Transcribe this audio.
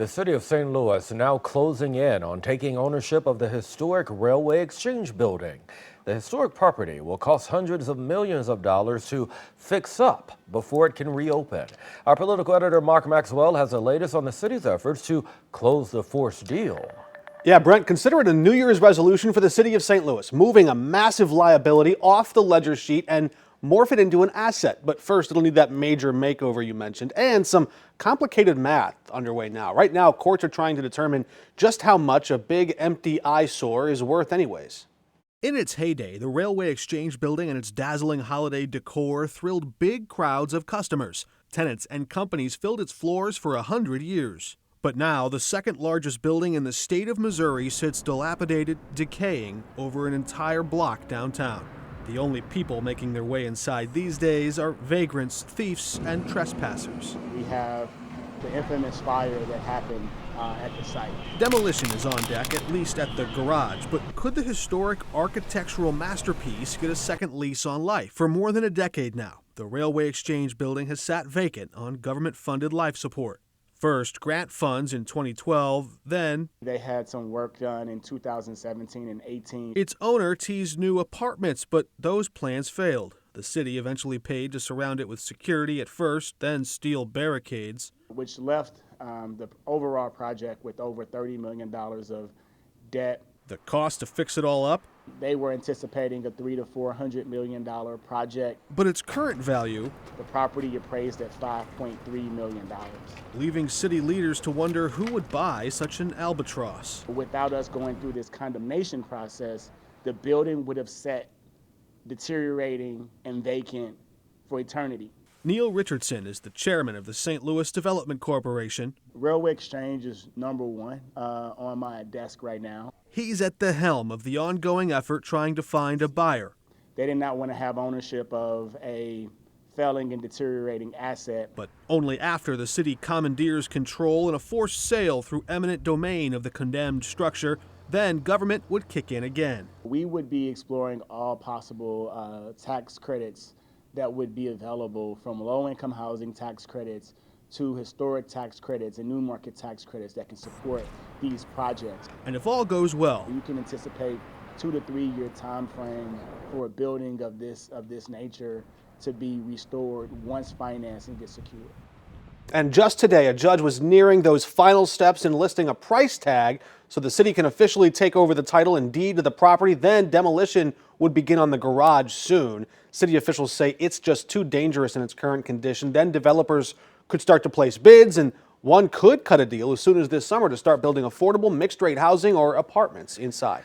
The city of St. Louis now closing in on taking ownership of the historic Railway Exchange building. The historic property will cost hundreds of millions of dollars to fix up before it can reopen. Our political editor Mark Maxwell has the latest on the city's efforts to close the forced deal. Yeah, Brent, consider it a New Year's resolution for the city of St. Louis, moving a massive liability off the ledger sheet and morph it into an asset. But first, it'll need that major makeover you mentioned and some complicated math underway now. Right now, courts are trying to determine just how much a big empty eyesore is worth anyways. In its heyday, the Railway Exchange building and its dazzling holiday decor thrilled big crowds of customers. Tenants and companies filled its floors for 100 years. But now, the second largest building in the state of Missouri sits dilapidated, decaying over an entire block downtown. The only people making their way inside these days are vagrants, thieves, and trespassers. We have the infamous fire that happened at the site. Demolition is on deck, at least at the garage, but could the historic architectural masterpiece get a second lease on life? For more than a decade now, the Railway Exchange building has sat vacant on government-funded life support. First, grant funds in 2012, then they had some work done in 2017 and 18. Its owner teased new apartments, but those plans failed. The city eventually paid to surround it with security at first, then steel barricades, which left the overall project with over $30 million of debt. The cost to fix it all up? They were anticipating a $300 to $400 million project. But its current value, the property appraised at $5.3 million. Leaving city leaders to wonder who would buy such an albatross. Without us going through this condemnation process, the building would have sat deteriorating and vacant for eternity. Neil Richardson is the chairman of the St. Louis Development Corporation. Railway Exchange is number one on my desk right now. He's at the helm of the ongoing effort trying to find a buyer. They did not want to have ownership of a failing and deteriorating asset. But only after the city commandeers control in a forced sale through eminent domain of the condemned structure, then government would kick in again. We would be exploring all possible tax credits that would be available, from low-income housing tax credits to historic tax credits and new market tax credits that can support these projects. And if all goes well, you can anticipate 2 to 3 year time frame for a building of this nature to be restored once financing gets secured. And just today, a judge was nearing those final steps in listing a price tag so the city can officially take over the title and deed to the property. Then demolition would begin on the garage soon. City officials say it's just too dangerous in its current condition. Then developers could start to place bids, and one could cut a deal as soon as this summer to start building affordable mixed-rate housing or apartments inside.